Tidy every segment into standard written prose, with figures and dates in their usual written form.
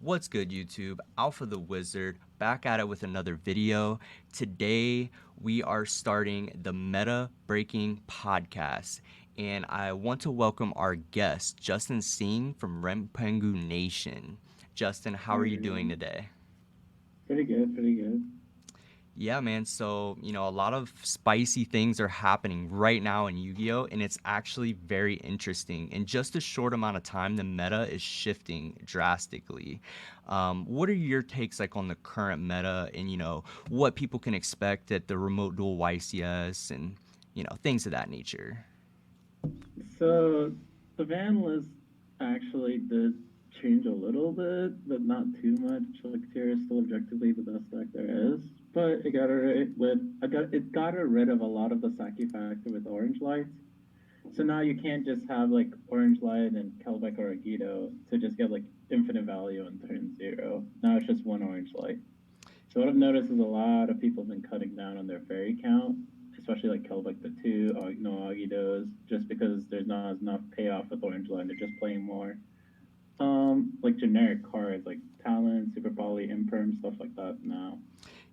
What's good, YouTube? Alpha the Wizard back at it with another video. Today, we are starting the Meta Breaking Podcast, and I want to welcome our guest, Justin Singh from Rempengu Nation. Justin, how are you doing Alright. today? Pretty good, pretty good. Yeah, man. So, a lot of spicy things are happening right now in Yu-Gi-Oh! And it's actually very interesting. In just a short amount of time, the meta is shifting drastically. What are your takes like on the current meta and, what people can expect at the remote duel YCS and, things of that nature? So the ban list actually did change a little bit, but not too much. Like Tier is still objectively the best deck there is. But it got rid of a lot of the Saki factor with orange lights. So now you can't just have like orange light and Kelbeck or Agito to just get like infinite value on turn zero. Now it's just one orange light. So what I've noticed is a lot of people have been cutting down on their fairy count, especially like Kelbeck the two, no Agitos, just because there's not enough payoff with Orange Line. They're just playing more like generic cards like Talent, Super Poly, Imperm, stuff like that now.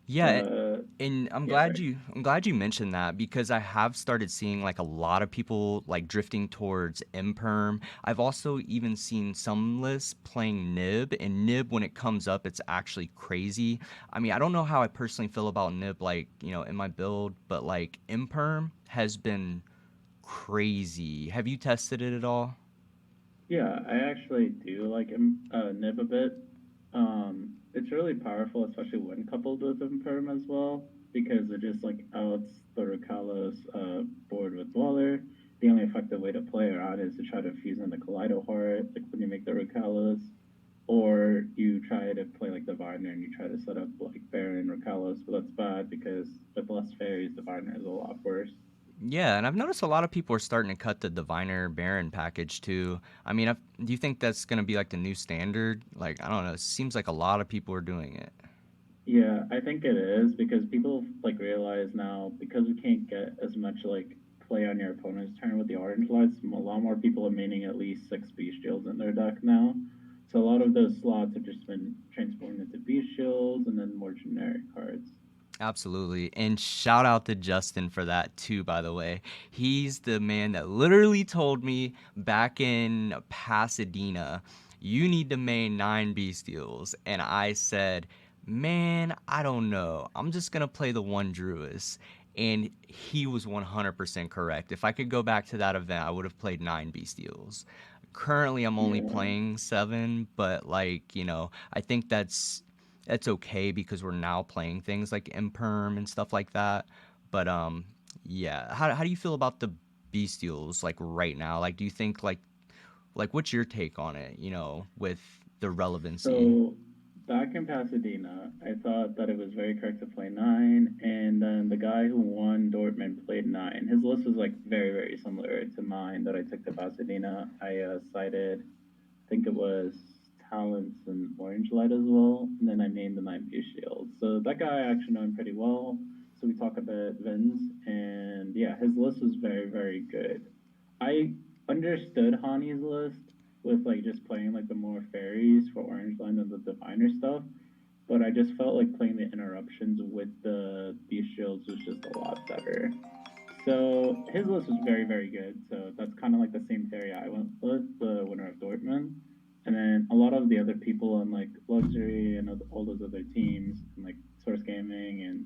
Yeah, But and yeah, sorry. I'm glad you mentioned that because I have started seeing like a lot of people like drifting towards imperm. I've also even seen some lists playing nib, and nib when it comes up it's actually crazy. I mean, I don't know how I personally feel about nib like, in my build, but like imperm has been crazy. Have you tested it at all? Yeah, I actually do like Nib a bit. It's really powerful, especially when coupled with Imperm as well, because it just like outs the Rukalos board with Dweller. The only effective way to play around is to try to fuse in the Kaleido Heart, like when you make the Rukalos, or you try to play like Diviner and you try to set up like Baron Rukalos, but that's bad because with less fairies, Diviner is a lot worse. Yeah, and I've noticed a lot of people are starting to cut the Diviner Baron package too. I mean, do you think that's going to be like the new standard? Like, I don't know. It seems like a lot of people are doing it. Yeah, I think it is because people like realize now because we can't get as much like play on your opponent's turn with the orange lights. A lot more people are maining at least six beast shields in their deck now. So a lot of those slots have just been transformed into beast shields and then more generic cards. Absolutely. And shout out to Justin for that too, by the way. He's the man that literally told me back in Pasadena, you need to main 9 Bestials. And I said, man, I don't know. I'm just going to play the one Druis. And he was 100% correct. If I could go back to that event, I would have played 9 Bestials. Currently, I'm only Yeah. playing 7, but like, I think that's okay because we're now playing things like imperm and stuff like that. But yeah. How do you feel about the bestials like right now? Like, do you think like what's your take on it? With the relevancy. So back in Pasadena, I thought that it was very correct to play nine, and then the guy who won Dortmund played nine. His list was like very, very similar to mine that I took to Pasadena. I cited, I think it was Talents and Orange Light as well, and then I named the nine View Shield. So that guy I actually know him pretty well. So we talk about Vins, and yeah, his list was very, very good. I understood Hani's list with like just playing like the more fairies for Orange Line and the Diviner stuff, but I just felt like playing the interruptions with the Beast Shields was just a lot better. So his list was very, very good. So that's kind of like the same theory I went with, the winner of Dortmund. And then a lot of the other people on like Luxury and all those other teams, and like Source Gaming and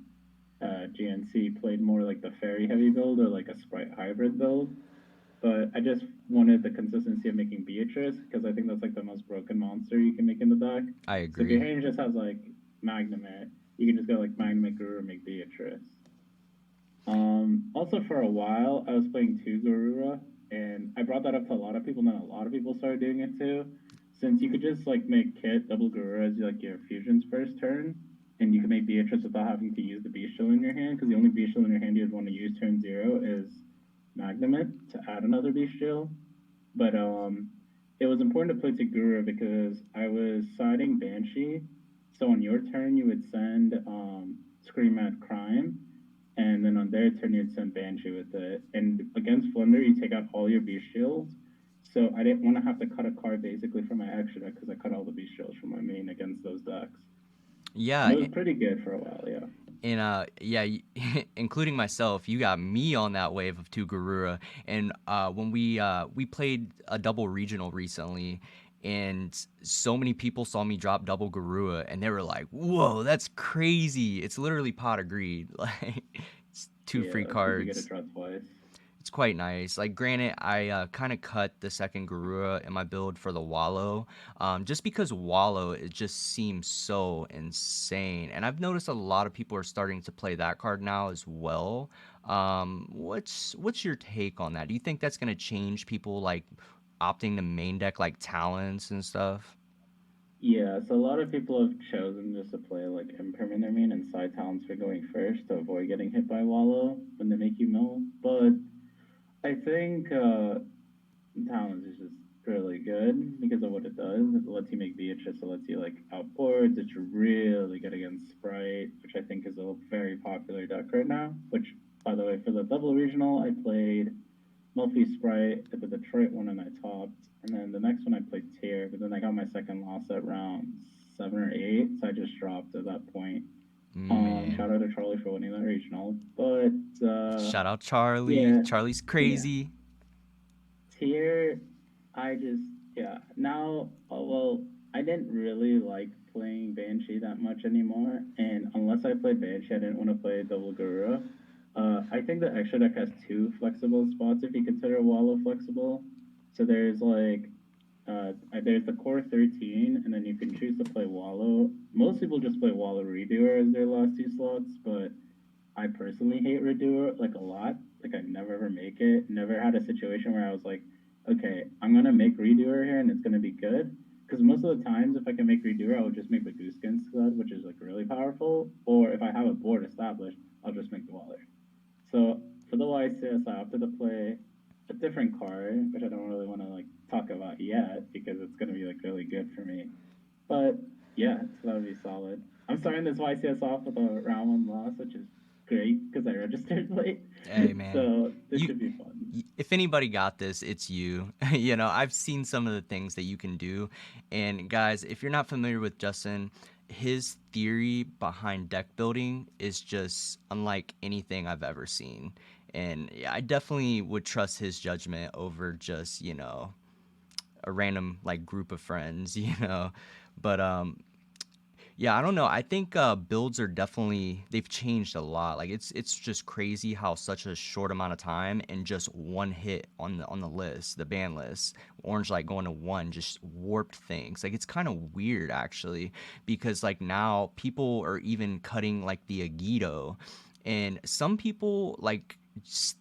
GNC played more like the fairy heavy build or like a sprite hybrid build. But I just wanted the consistency of making Beatrice because I think that's like the most broken monster you can make in the deck. I So if your agree. hand just has like Magnamit, you can just go like Magnamit Guru and make Beatrice. Also, for a while, I was playing two Garura, and I brought that up to a lot of people, and then a lot of people started doing it too. Since you could just like make Kit double Garura as like your fusion's first turn, and you can make Beatrice without having to use the Beast Shield in your hand, because the only Beast Shield in your hand you'd want to use turn zero is Magnamit to add another Beast Shield. But it was important to play Tagura because I was siding Banshee. So on your turn, you would send Scream at Crime, and then on their turn, you'd send Banshee with it. And against Flunder, you take out all your Beast Shields. So I didn't want to have to cut a card basically for my extra deck because I cut all the bestials from my main against those decks. And it Yeah, was pretty good for a while, yeah. and yeah, including myself, you got me on that wave of two Garura. And when we played a double regional recently, and so many people saw me drop double Garura, and they were like, "Whoa, that's crazy! It's literally pot of greed. Like, it's two free Yeah, because you get to cards." draw twice. It's quite nice. Like, granted, I kind of cut the second Garura in my build for the Wallow, just because Wallow it just seems so insane, and I've noticed a lot of people are starting to play that card now as well. What's your take on that? Do you think that's gonna change people like opting to main deck like talents and stuff? Yeah, so a lot of people have chosen just to play like Impermanent Main and side talents for going first to avoid getting hit by Wallow when they make you mill. But I think talents is just really good because of what it does. It lets you make Beatrice, it lets you like outboards. It's really good against Sprite, which I think is a very popular deck right now. Which, by the way, for the double regional, I played Melfi Sprite at the Detroit one and I topped. And then the next one I played Tier, but then I got my second loss at round 7 or 8, so I just dropped at that point. Man, Shout out to Charlie for winning that regional. But shout out Charlie. yeah, Charlie's yeah. crazy. Tier, I just yeah. Now, well, I didn't really like playing Banshee that much anymore, and unless I played Banshee, I didn't want to play Double Garura. I think the extra deck has two flexible spots if you consider Wallow flexible. So there's the core 13, and then you can choose to play Wallow. Most people just play Wallow Redoer as their last two slots, but I personally hate Redoer like a lot. Like I never ever make it. Never had a situation where I was like, okay, I'm gonna make Redoer here and it's gonna be good. Because most of the times, if I can make Redoer, I would just make the Gooskin Scud, which is like really powerful. Or if I have a board established, I'll just make the Waller. So for the YCS, I opted to play a different card, which I don't really want to like talk about yet because it's gonna be like really good for me. But yeah, so that would be solid. I'm starting this YCS off with a round one loss, which is great because I registered late. Hey man, So this you should be fun. if anybody got this, it's you. You know, I've seen some of the things that you can do. And guys, if you're not familiar with Justin, his theory behind deck building is just unlike anything I've ever seen. And yeah, I definitely would trust his judgment over just, a random like group of friends, you know. But yeah, I don't know. I think builds are definitely they've changed a lot. Like it's just crazy how such a short amount of time and just one hit on the list, the ban list, Orange Light going to one just warped things. Like it's kind of weird actually because like now people are even cutting like the Agito, and some people like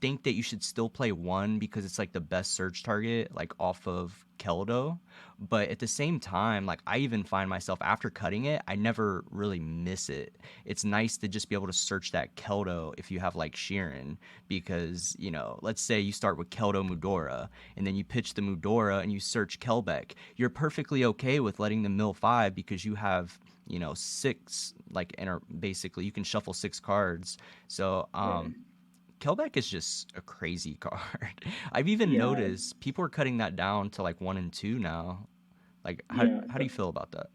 think that you should still play one because it's like the best search target like off of Keldo. But at the same time, like I even find myself after cutting it, I never really miss it. It's nice to just be able to search that Keldo if you have like Sheeran, because let's say you start with Keldo Mudora, and then you pitch the Mudora and you search Kelbeck. You're perfectly okay with letting the mill five because you have six like enter basically you can shuffle six cards. So Right. Kelbeck is just a crazy card. I've even Yeah. noticed people are cutting that down to like one and two now. Like, Yeah. how do you feel about that?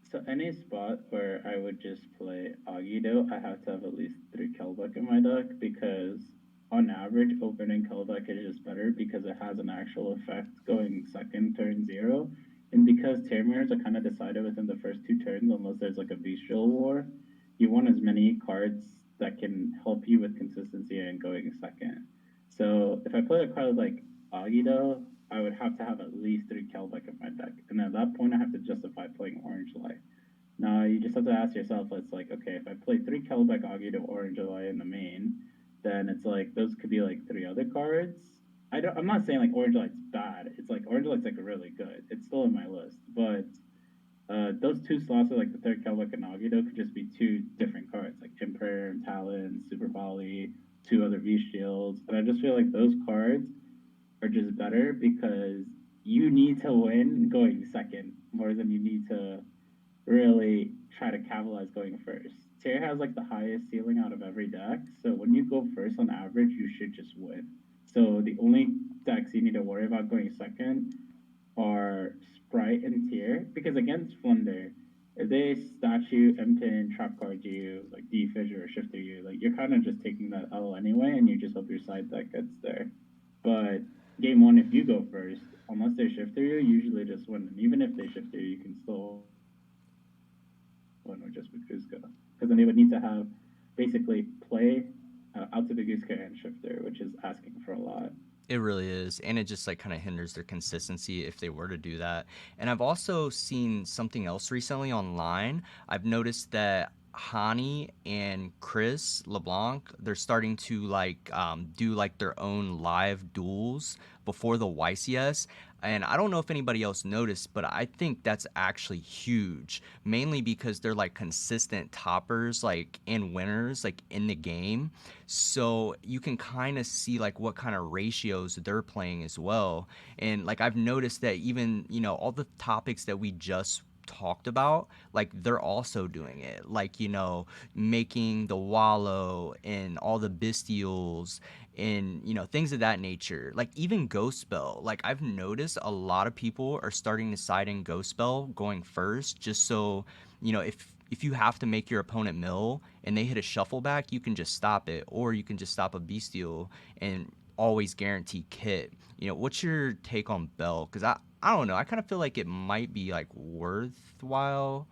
So any spot where I would just play Agido, I have to have at least 3 Kelbeck in my deck because on average opening Kelbeck is just better because it has an actual effect going second turn 0. And because Terminators are kind of decided within the first 2 turns unless there's like a Bestial War, you want as many cards that can help you with consistency and going second. So if I play a card like Agido, I would have to have at least 3 Kelbeck in my deck. And at that point, I have to justify playing Orange Light. Now, you just have to ask yourself, it's like, okay, if I play 3 Kelbeck Augie to Orange Light in the main, then it's like, those could be like 3 other cards. I'm not saying like Orange Light's bad. It's like, Orange Light's like really good. It's still in my list. But those two slots are like the third Kelbeck and Agito could just be two different cards, like Emperor, Talon, Super Volley, 2 other V Shields. And I just feel like those cards are just better because you need to win going second more than you need to really try to capitalize going first. Tier has like the highest ceiling out of every deck, so when you go first on average, you should just win. So the only decks you need to worry about going second are Sprite and Tier, because against Flunder, if they statue, Impin, trap card you, like defissure or shifter you, like you're kind of just taking that L anyway, and you just hope your side deck gets there. But game one, if you go first, unless they shifter you, usually just win. And even if they shifter you, you can still win with just with Kuzka. Because then they would need to have basically play out to the Kuzka and shifter, which is asking for a lot. It really is, and it just like kind of hinders their consistency if they were to do that. And I've also seen something else recently online. I've noticed that Hani and Chris LeBlanc, they're starting to like do like their own live duels before the YCS. And I don't know if anybody else noticed, but I think that's actually huge, mainly because they're like consistent toppers, like and winners, like in the game. So you can kind of see like what kind of ratios they're playing as well. And like I've noticed that even, all the topics that we just talked about, like they're also doing it, like making the wallow and all the bestials and things of that nature, like even ghost spell. Like I've noticed a lot of people are starting to side in ghost spell going first, just so if you have to make your opponent mill and they hit a shuffle back, you can just stop it, or you can just stop a bestial and always guarantee kit. What's your take on Bell? Because I don't know. I kind of feel like it might be like worthwhile.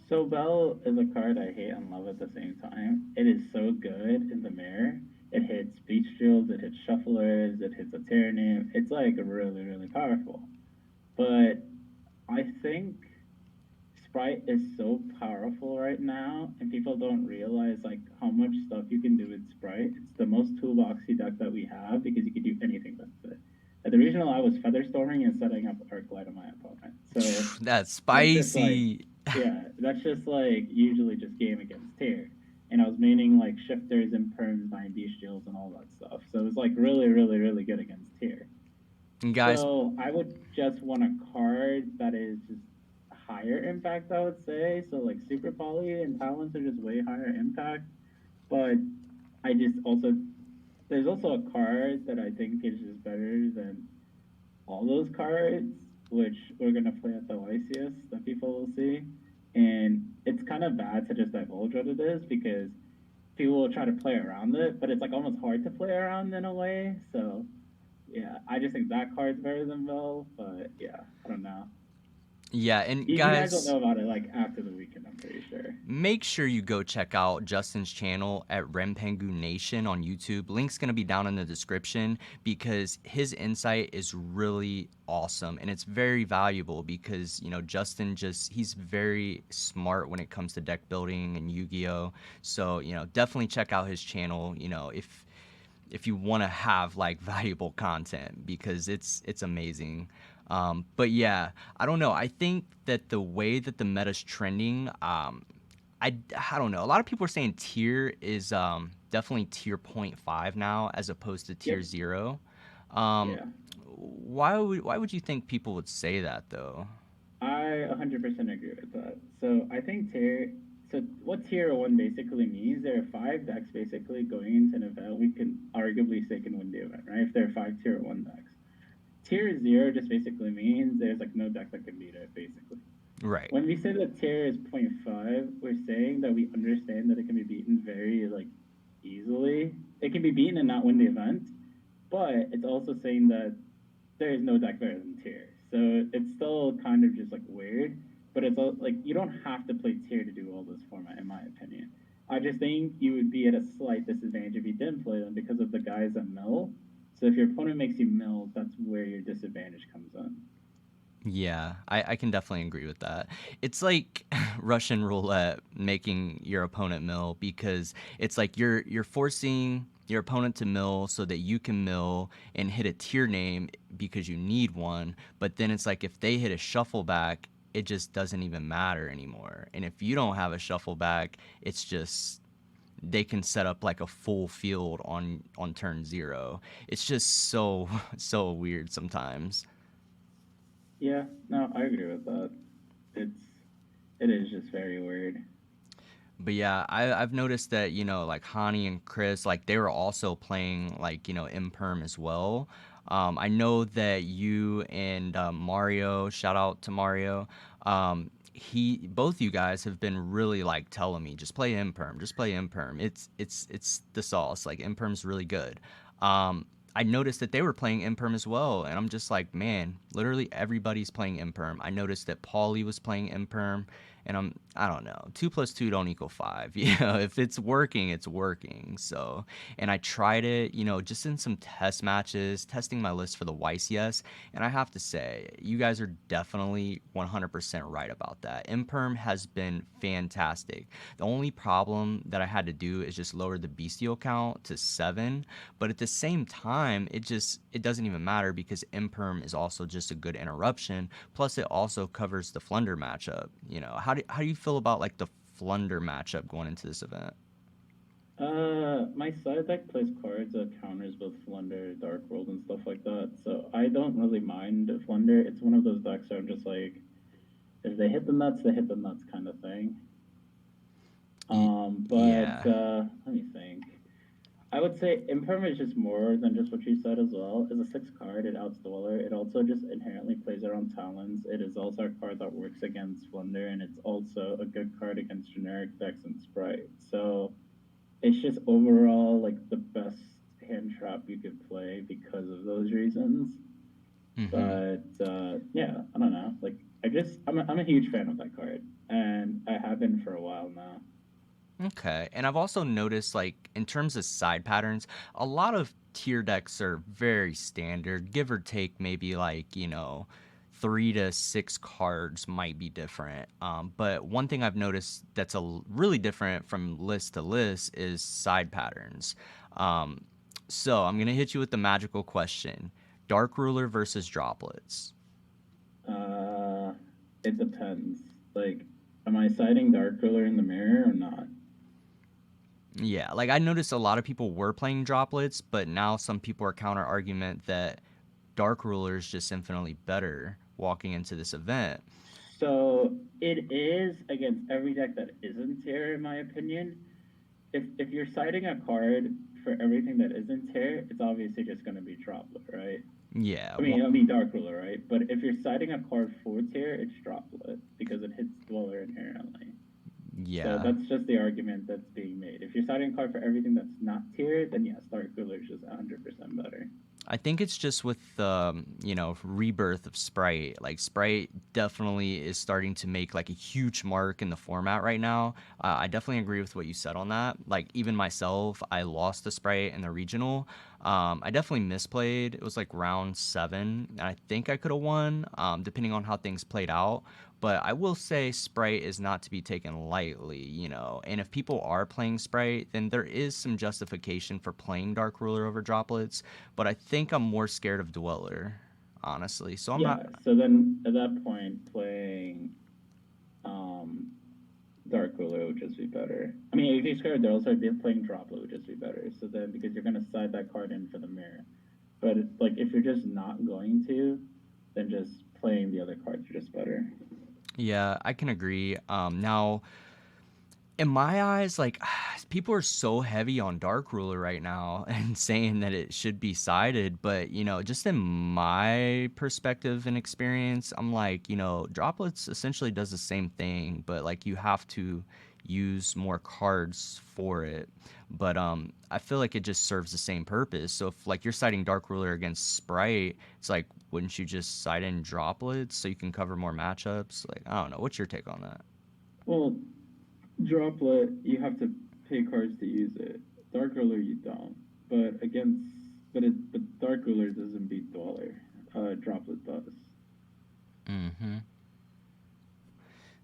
So Bell is a card I hate and love at the same time. It is so good in the mirror. It hits beach drills, it hits shufflers, it hits a Tyranny. It's like really, really powerful. But I think Sprite is so powerful right now, and people don't realize like how much stuff you can do with Sprite. It's the most toolboxy deck that we have because you can do anything with it. At the regional, I was feather storming and setting up Arc Light on my opponent. So That's that's just like, spicy. yeah, that's just like usually just game against tier. And I was maining like shifters and perms, 9D shields, and all that stuff. So it was like really, really, really good against tier. And guys, So I would just want a card that is just higher impact, I would say. So like Super Poly and Talents are just way higher impact. But I just also there's also a card that I think is just better than all those cards, which we're gonna play at the YCS that people will see. And it's kind of bad to just divulge what it is because people will try to play around it, but it's like almost hard to play around in a way. So yeah, I just think that card's better than Bell, but yeah, I don't know. yeah, and You guys will guys, know about it like after the weekend, I'm pretty sure. make sure you go check out Justin's channel at Rempengu Nation on YouTube. Link's going to be down in the description because his insight is really awesome and it's very valuable because, Justin he's very smart when it comes to deck building and Yu-Gi-Oh. So, definitely check out his channel, if you want to have like valuable content because it's amazing. But yeah, I don't know. I think that the way that the meta's trending, I don't know. A lot of people are saying tier is definitely tier point 0.5 now as opposed to tier Yep. 0. Um, Yeah. why would you think people would say that though? I 100% agree with that. So I think tier. So what tier one basically means, there are five decks basically going into an event. We can arguably say can win the event, right? If there are five tier one decks. Tier zero just basically means there's like no deck that can beat it, basically. Right. When we say that tier is 0.5, we're saying that we understand that it can be beaten very like easily. It can be beaten and not win the event, but it's also saying that there is no deck better than tier. So it's still kind of just like weird, but it's all, like you don't have to play tier to do all this format, in my opinion. I just think you would be at a slight disadvantage if you didn't play them because of the guys that mill. So if your opponent makes you mill, that's where your disadvantage comes in. Yeah, I can definitely agree with that. It's like Russian roulette making your opponent mill because it's like you're forcing your opponent to mill so that you can mill and hit a tier name because you need one, but then it's like if they hit a shuffle back, it just doesn't even matter anymore. And if you don't have a shuffle back, it's just they can set up like a full field on turn 0. It's just so so weird sometimes. Yeah, no, I agree with that. It's it is just very weird. But yeah, I've noticed that, like Hani and Chris, like they were also playing like, Imperm as well. I know that you and Mario, shout out to Mario. Both you guys have been really like telling me just play imperm, just play imperm. It's the sauce. Like imperm's really good. Um, I noticed that they were playing imperm as well, and I'm just like, man, literally everybody's playing imperm. I noticed that Paulie was playing imperm, and I don't know, 2 plus 2 don't equal 5. You know, if it's working, it's working. So, and I tried it, you know, just in some test matches, testing my list for the YCS, and I have to say, you guys are definitely 100% right about that. Imperm has been fantastic. The only problem that I had to do is just lower the bestial count to 7, but at the same time, it doesn't even matter because Imperm is also just a good interruption. Plus, it also covers the Flunder matchup. You know, how do you feel about like the Flunder matchup going into this event? My side deck plays cards that counters both Flunder, Dark World, and stuff like that. So I don't really mind Flunder. It's one of those decks where I'm just like, if they hit the nuts, they hit the nuts kind of thing. Y- But yeah. let me think. I would say Imperm is just more than just what you said as well. As a 6 card, it outs Dweller. It also just inherently plays around Talons. It is also a card that works against Flunder, and it's also a good card against generic decks and Sprite. So it's just overall like the best hand trap you could play because of those reasons. Mm-hmm. But yeah, I don't know. Like I'm a huge fan of that card, and I have been for a while now. Okay. And I've also noticed, like, in terms of side patterns, a lot of tier decks are very standard, give or take maybe like, 3 to 6 cards might be different. But one thing I've noticed that's really different from list to list is side patterns. Um, so I'm going to hit you with the magical question. Dark Ruler versus Droplets. Uh, it depends. Like, am I citing Dark Ruler in the mirror or not? Yeah, like I noticed a lot of people were playing droplets, but now some people are counter argument that Dark Ruler is just infinitely better walking into this event. So it is against every deck that isn't here, in my opinion. If you're citing a card for everything that isn't here, it's obviously just going to be Droplet, right? Yeah, I mean Dark Ruler, right? But if you're citing a card for tier, it's Droplet because it hits Dweller inherently. So yeah. that's just the argument that's being made. If you're citing a card for everything that's not tiered, then yes, Dark Ruler is just 100% better. I think it's just with the rebirth of Sprite. Like Sprite definitely is starting to make like a huge mark in the format right now. I definitely agree with what you said on that. Like even myself, I lost the Sprite in the regional. I definitely misplayed. It was like round 7, and I think I could have won, depending on how things played out. But I will say Sprite is not to be taken lightly, you know. And if people are playing Sprite, then there is some justification for playing Dark Ruler over Droplets. But I think I'm more scared of Dweller, honestly. So I'm not. Yeah, so then at that point, playing um, Dark Ruler would just be better. I mean, if you scared there, also playing Droplet would just be better. So then, because you're going to side that card in for the mirror. But like, if you're just not going to, then just playing the other cards are just better. Yeah, I can agree. Now in my eyes, like people are so heavy on Dark Ruler right now and saying that it should be sided, but just in my perspective and experience, I'm like, Droplets essentially does the same thing, but like you have to use more cards for it. But I feel like it just serves the same purpose. So if like you're siding Dark Ruler against Sprite, it's like wouldn't you just side in Droplets so you can cover more matchups? Like I don't know. What's your take on that? Well, Droplet, you have to pay cards to use it. Dark Ruler, you don't. But against, but Dark Ruler doesn't beat Dweller. Droplet does. Mm-hmm. So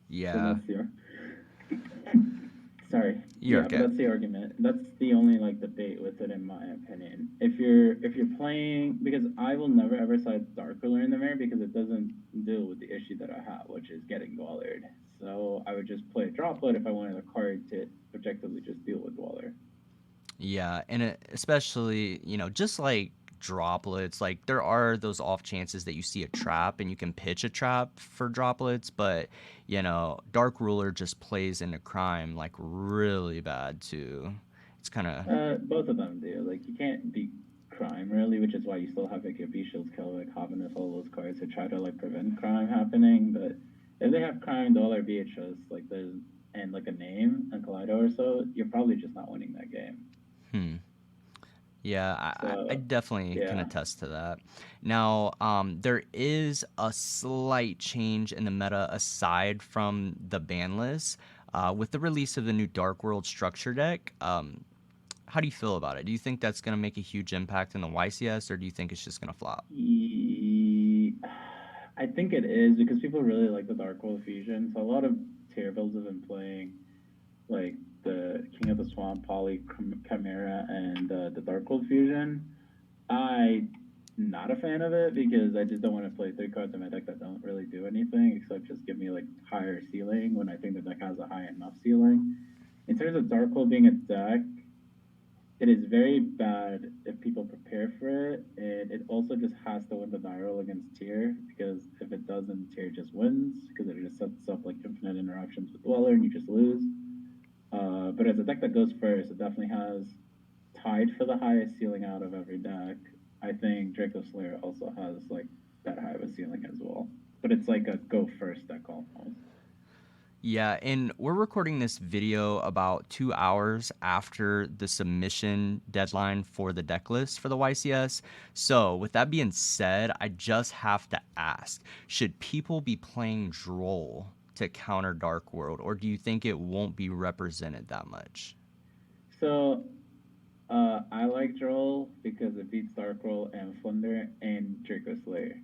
Yeah. that's the sorry. You're Yeah, but okay. that's the argument. That's the only like debate with it, in my opinion. If you're playing, because I will never ever side Dark Ruler in the mirror because it doesn't deal with the issue that I have, which is getting Dwellered. So I would just play Droplet if I wanted a card to objectively just deal with Dweller. Yeah, and especially, just like droplets, like there are those off chances that you see a trap and you can pitch a trap for droplets, but Dark Ruler just plays into crime like really bad too. It's kind of Both of them do. Like you can't be. crime really, which is why you still have like your B Shields, Kelwick, Havanus, all those cards to try to like prevent crime happening. But if they have crime, dollar VHS, like there's and like a name, a Kaleido or so, you're probably just not winning that game. Hmm. Yeah, I So definitely can yeah. attest to that. Now, there is a slight change in the meta aside from the ban list. With the release of the new Dark World structure deck, how do you feel about it? Do you think that's going to make a huge impact in the YCS, or do you think it's just going to flop? I think it is because people really like the Dark World fusion. So a lot of tier builds have been playing like the King of the Swamp, Poly, Chimera, and the Dark World fusion. I'm not a fan of it because I just don't want to play three cards in my deck that don't really do anything except just give me like higher ceiling when I think the deck has a high enough ceiling. In terms of Dark World being a deck, it is very bad if people prepare for it, and it also just has to win the die roll against tier because if it doesn't, tier just wins because it just sets up like infinite interruptions with Dweller and you just lose. But as a deck that goes first, it definitely has tied for the highest ceiling out of every deck. I think Draco Slayer also has like that high of a ceiling as well, but it's like a go first deck almost. Yeah, and we're recording this video about 2 hours after the submission deadline for the deck list for the YCS. So, with that being said, I just have to ask, should people be playing Droll to counter Dark World, or do you think it won't be represented that much? So I like Droll because it beats Dark Roll and Flunder and Draco Slayer.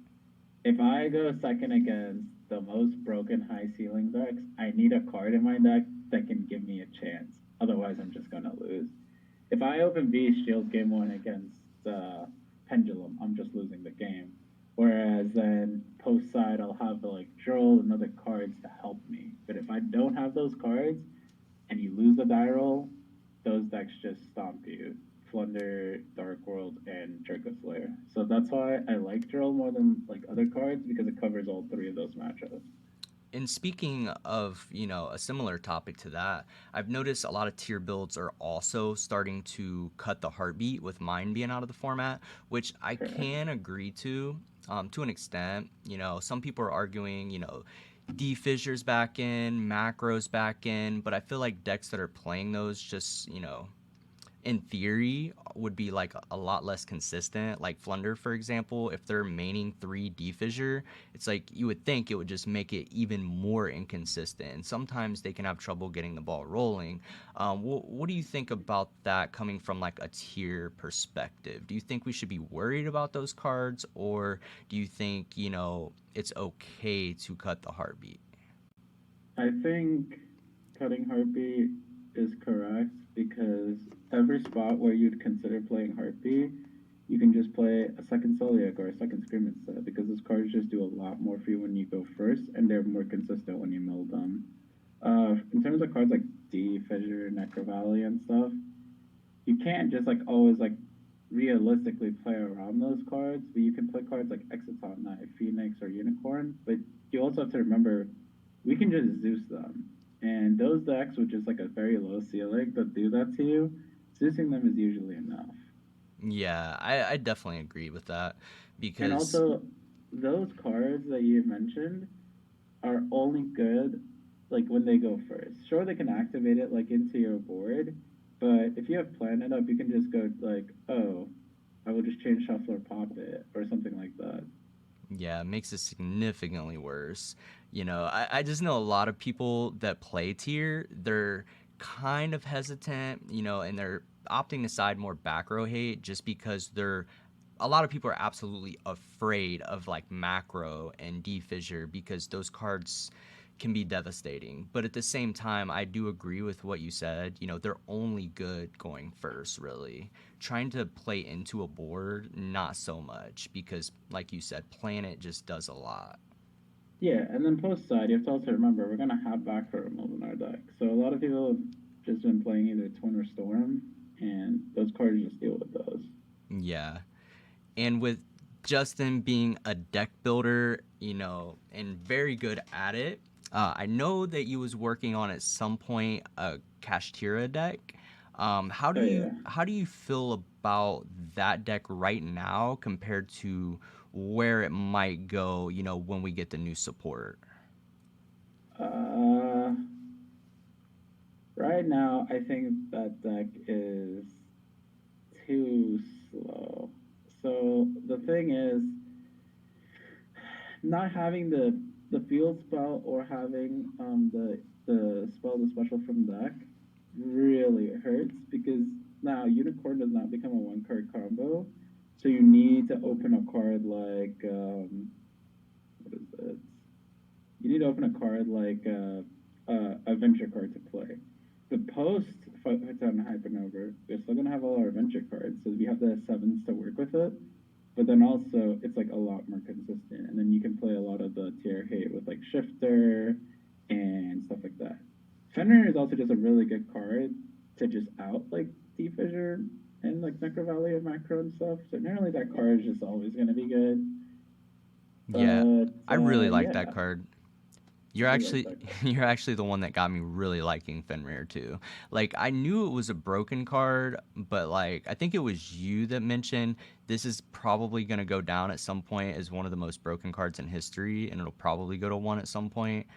If I go second against the most broken high ceiling decks, I need a card in my deck that can give me a chance. Otherwise, I'm just gonna lose. If I open Beast Shield game one against Pendulum, I'm just losing the game. Whereas then post side, I'll have like Droll and other cards to help me. But if I don't have those cards and you lose the die roll, those decks just stomp you. Flunder, Dark World, and Draco Slayer. So that's why I like Droll more than like other cards because it covers all three of those matchups. And speaking of, a similar topic to that, I've noticed a lot of tier builds are also starting to cut the heartbeat with mine being out of the format, which I Correct. can agree to an extent. Some people are arguing, D fissures back in, macros back in, but I feel like decks that are playing those just, in theory would be like a lot less consistent. Like Flunder, for example, if they're maining 3D fissure, it's like you would think it would just make it even more inconsistent. And sometimes they can have trouble getting the ball rolling. What do you think about that coming from like a tier perspective? Do you think we should be worried about those cards, or do you think it's okay to cut the heartbeat? I think cutting Heartbeat is correct because every spot where you'd consider playing Heartbeat, you can just play a second Soliac or a second Scream instead because those cards just do a lot more for you when you go first and they're more consistent when you mill them. In terms of cards like D, Fissure, Necro Valley, and stuff, you can't just like always like realistically play around those cards, but you can play cards like Exciton Knight, Phoenix, or Unicorn. But you also have to remember we can just Zeus them. And those decks with just like a very low ceiling that do that to you, Zeusing them is usually enough. Yeah, I definitely agree with that And because also, those cards that you mentioned are only good like when they go first. Sure, they can activate it like into your board, but if you have Planet up, you can just go like, oh, I will just change Shuffler, pop it, or something like that. yeah, it makes it significantly worse. I just know a lot of people that play tier, they're kind of hesitant, and they're opting to side more back row hate just because a lot of people are absolutely afraid of like macro and D fissure because those cards can be devastating. But at the same time, I do agree with what you said. They're only good going first, really. Trying to play into a board, not so much, because, like you said, Planet just does a lot. Yeah, and then post side, you have to also remember we're gonna have back row removal in our deck. So a lot of people have just been playing either Twin or Storm, and those cards just deal with those. Yeah. And with Justin being a deck builder, and very good at it, I know that you was working on at some point a Kashtira deck. Oh yeah. How do you feel about that deck right now compared to where it might go, you know, when we get the new support? Uh, right now, I think that deck is too slow. So the thing is, not having the field spell or having the spell the special from deck really hurts because now unicorn does not become a one card combo, so you need to open a card like what is it? You need to open a card like adventure card to play. But post Fight on Hypernova, we're still gonna have all our adventure cards, so we have the sevens to work with it. But then also it's like a lot more consistent, and then you can play a lot of the tier hate with like Shifter and stuff like that. Fenrir is also just a really good card to just out like Deep Fissure and like Necro Valley and Macro and stuff. So generally that card is just always gonna be good. Yeah, But I really like that yeah, card. I You're do like actually that card. you're actually the one that got me really liking Fenrir too. Like I knew it was a broken card, but like I think it was you that mentioned this is probably going to go down at some point as one of the most broken cards in history and it'll probably go to 1 at some point.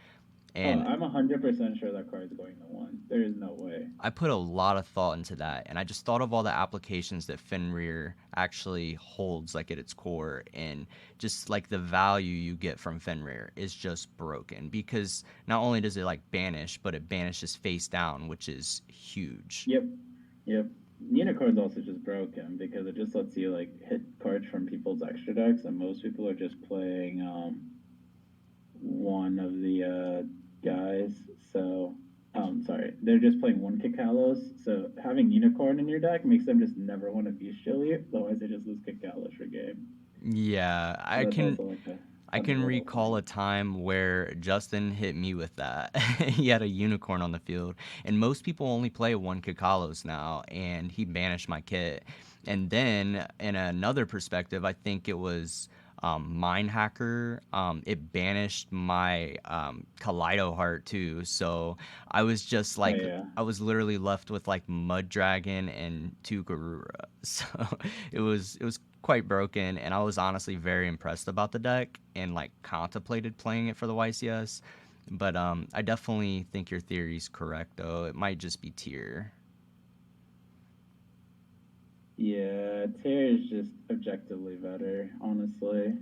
Oh, And I'm 100% sure that card's going to one. There is no way. I put a lot of thought into that, and I just thought of all the applications that Fenrir actually holds, like at its core, and just like the value you get from Fenrir is just broken because not only does it like banish, but it banishes face down, which is huge. Yep, yep. Unicorn's also just broken because it just lets you like hit cards from people's extra decks, and most people are just playing one of the guys. So, sorry, they're just playing one Kikalos. So having Unicorn in your deck makes them just never want to beast chill you. Otherwise, they just lose Kikalos for game. Yeah, So that's also like a I funny can little recall thing. a time where Justin hit me with that. He had a unicorn on the field, and most people only play 1 Kikalos now, and he banished my kit. And then, in another perspective, I think it was Mine Hacker. It banished my Kaleido Heart too. So I was just Oh like, yeah. I was literally left with like Mud Dragon and 2 Garura. So it was quite broken, and I was honestly very impressed about the deck and like contemplated playing it for the YCS. But I definitely think your theory's correct though. It might just be tier. Yeah, Tear is just objectively better, honestly,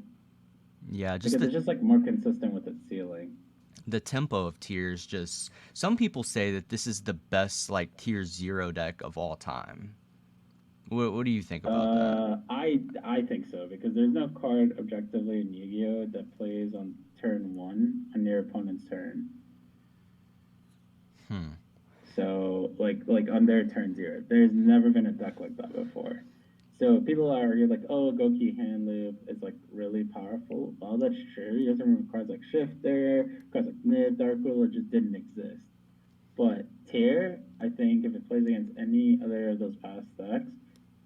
Yeah, just because it's just like more consistent with its ceiling. the tempo of tiers. Just some people say that this is the best like tier 0 deck of all time. What do you think about that? I think so because there's no card objectively in Yu-Gi-Oh that plays on turn one on your opponent's turn. Hmm. So like on their turn zero, there's never been a deck like that before. So people argue like, oh, Goki hand loop is like really powerful. Well, that's true. You have to remember cards like Shifter, cards like Nib, Dark Ruler just didn't exist. But Tear, I think if it plays against any other of those past decks,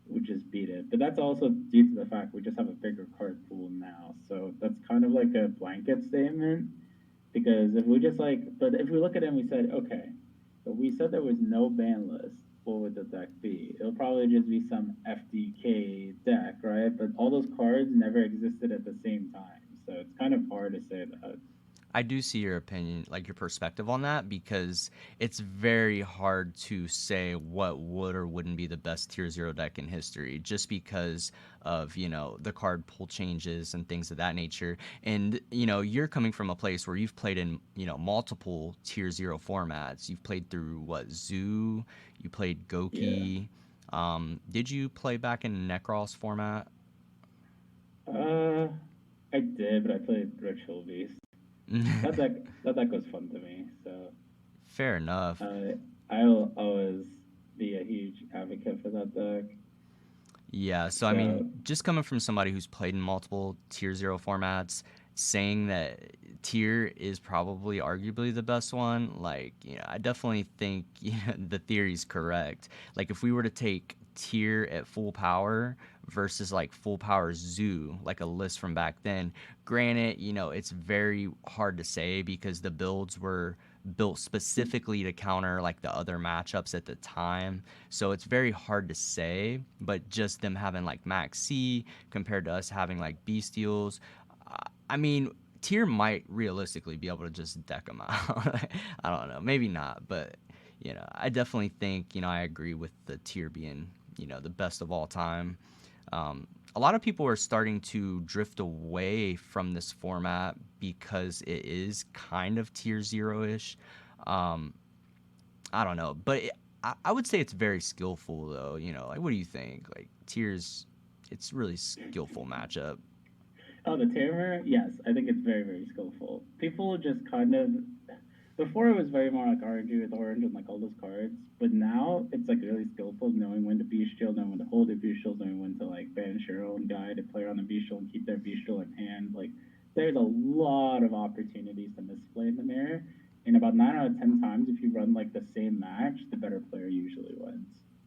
would just beat it. But that's also due to the fact we just have a bigger card pool now. So that's kind of like a blanket statement. Because if we just like, but if we look at it and we said, okay, but we said there was no ban list, what would the deck be? It'll probably just be some FDK deck, right? But all those cards never existed at the same time. So it's kind of hard to say that. I do see your opinion, like your perspective on that, because it's very hard to say what would or wouldn't be the best tier 0 deck in history just because of, you know, the card pool changes and things of that nature. And, you know, you're coming from a place where you've played in, you know, multiple tier 0 formats. You've played through what, Zoo, you played Yeah. Goki. Did you play back in Necros format? Uh, I did, but I played Ritual Beast. That deck, that deck was fun to me. So Fair enough. uh, I'll always be a huge advocate for that deck. Yeah, so I mean, So just coming from somebody who's played in multiple tier 0 formats, saying that tier is probably arguably the best one, like, you know, I definitely think the theory's correct. Like, if we were to take tier at full power versus like full power zoo, like a list from back then, granted, you know, it's very hard to say because the builds were built specifically to counter like the other matchups at the time. So it's very hard to say, but just them having like Max C compared to us having like Bestials, I mean, Tier might realistically be able to just deck them out. I don't know, maybe not, but I definitely think I agree with the Tier being the best of all time. A lot of people are starting to drift away from this format because it is kind of Tier 0-ish. Um, I don't know, but I would say it's very skillful though. Like what do you think? Like Tiers, it's really skillful matchup. Oh, the Tamer? Yes, I think it's very, very skillful. People just kind of before it was very more like RNG with orange and like all those cards, but now it's like really skillful knowing when to bestial, knowing when to hold your bestial, knowing when to like banish your own guy to play on the bestial and keep their bestial in hand. Like there's a lot of opportunities to misplay in the mirror. And about 9 out of 10 times, if you run like the same match, the better player usually wins.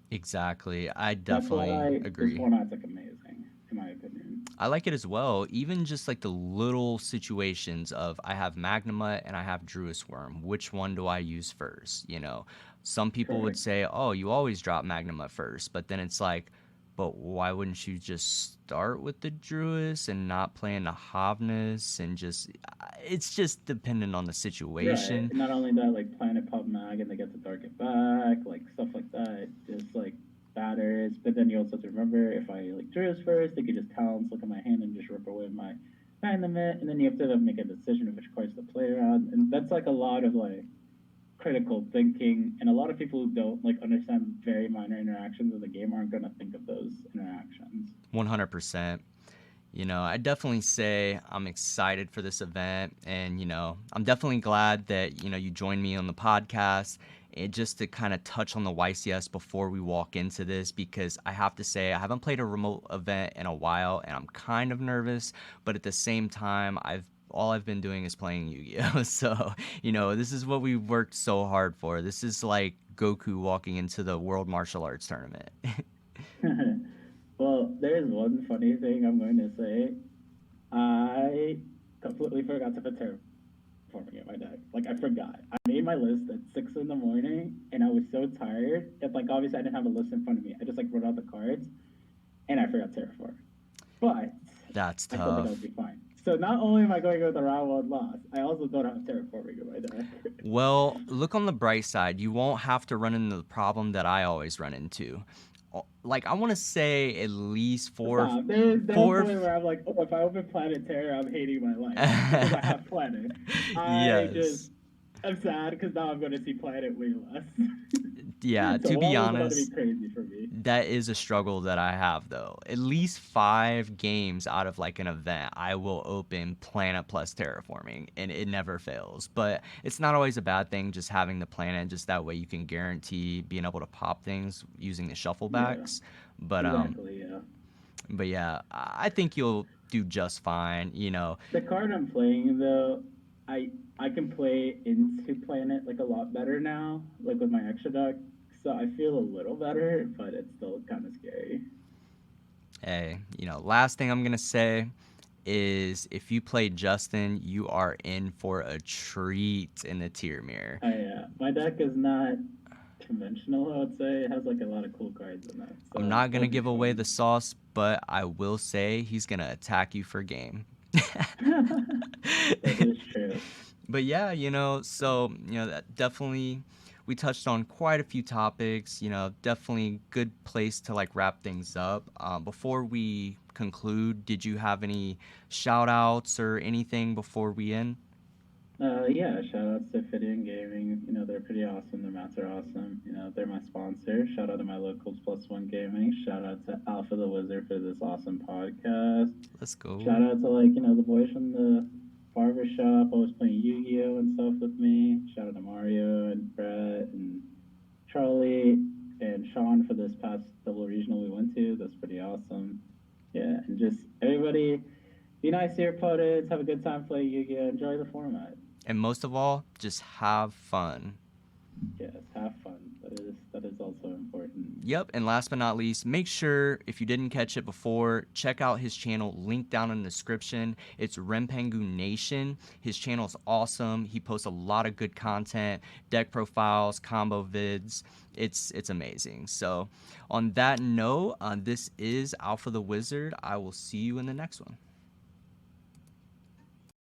Exactly. I That's definitely why this agree. format's like amazing, in my opinion. I like it as well. Even just like the little situations of I have Magnemite and I have Druis Worm. Which one do I use first? Some people would Correct. say, "Oh, you always drop Magnemite first," but then it's like, but why wouldn't you just start with the Druis and not play in the Havnus and just? It's just dependent on the Right. situation. And not only that, like Planet Pub Mag and they get to dark it back, like stuff like that. Just like batters. But then you also have to remember if I like Druids first, they could just talents, look at my hand and just rip away my Magnemite. And then you have to make a decision of which cards to play around. And that's like a lot of like critical thinking. And a lot of people who don't like understand very minor interactions of the game aren't gonna think of those interactions. 100%. I definitely say I'm excited for this event, and I'm definitely glad that you joined me on the podcast. And just to kind of touch on the YCS before we walk into this, because I have to say I haven't played a remote event in a while, and I'm kind of nervous. But at the same time, all I've been doing is playing Yu-Gi-Oh. So this is what we worked so hard for. This is like Goku walking into the World Martial Arts Tournament. Well, there's one funny thing I'm going to say. I completely forgot to put terraforming in my deck. Like I forgot. I made my list at 6 in the morning, and I was so tired. It's like obviously I didn't have a list in front of me. I just like wrote out the cards, and I forgot terraform. But That's I still think I would tough. be fine. So not only am I going with the round one loss, I also don't have terraforming in my deck. Well, look on the bright side. You won't have to run into the problem that I always run into. Like I want to say at least Stop. There's a four. point where I'm like, oh, if I open Planet Terror, I'm hating my life because I have Planet. I just Yes. I'm sad because now I'm going to see Planet way less. Yeah, So to be all is about to be honest, crazy for me. that is a struggle that I have though. At least 5 games out of like an event, I will open Planet plus Terraforming, and it never fails. But it's not always a bad thing just having the planet, just that way you can guarantee being able to pop things using the shuffle Yeah, backs. But exactly. Yeah. yeah, I think you'll do just fine. The card I'm playing though, I I can play into Planet like a lot better now, like with my extra deck. So I feel a little better, but it's still kind of scary. Hey, last thing I'm gonna say is if you play Justin, you are in for a treat in the tier mirror. My deck is not conventional. I would say it has like a lot of cool cards in it, I'm so not it'll gonna be give away fun. the sauce, but I will say he's gonna attack you for game. That is true. But yeah, so that definitely we touched on quite a few topics. Definitely good place to like wrap things up. Before we conclude, did you have any shout outs or anything before we end? Yeah, shout outs to Fidian Gaming. They're pretty awesome. Their mats are awesome. They're my sponsor. Shout out to my locals plus one gaming. Shout out to Alpha the Wizard for this awesome podcast. Let's Shout go. out to like, the boys from the barber shop always playing Yu-Gi-Oh and stuff with me. Shout out to Mario and Brett and Charlie and Sean for this past double regional we went to. That's pretty awesome. Yeah, and just everybody be nice to your opponents, have a good time playing Yu-Gi-Oh, enjoy the format. And most of all, just have fun. Yes, have fun. That is also important. Yep, and last but not least, make sure if you didn't catch it before, check out his channel, link down in the description. It's Rempengu Nation. His channel is awesome. He posts a lot of good content, deck profiles, combo vids. It's amazing. So, on that note, this is Alpha the Wizard. I will see you in the next one.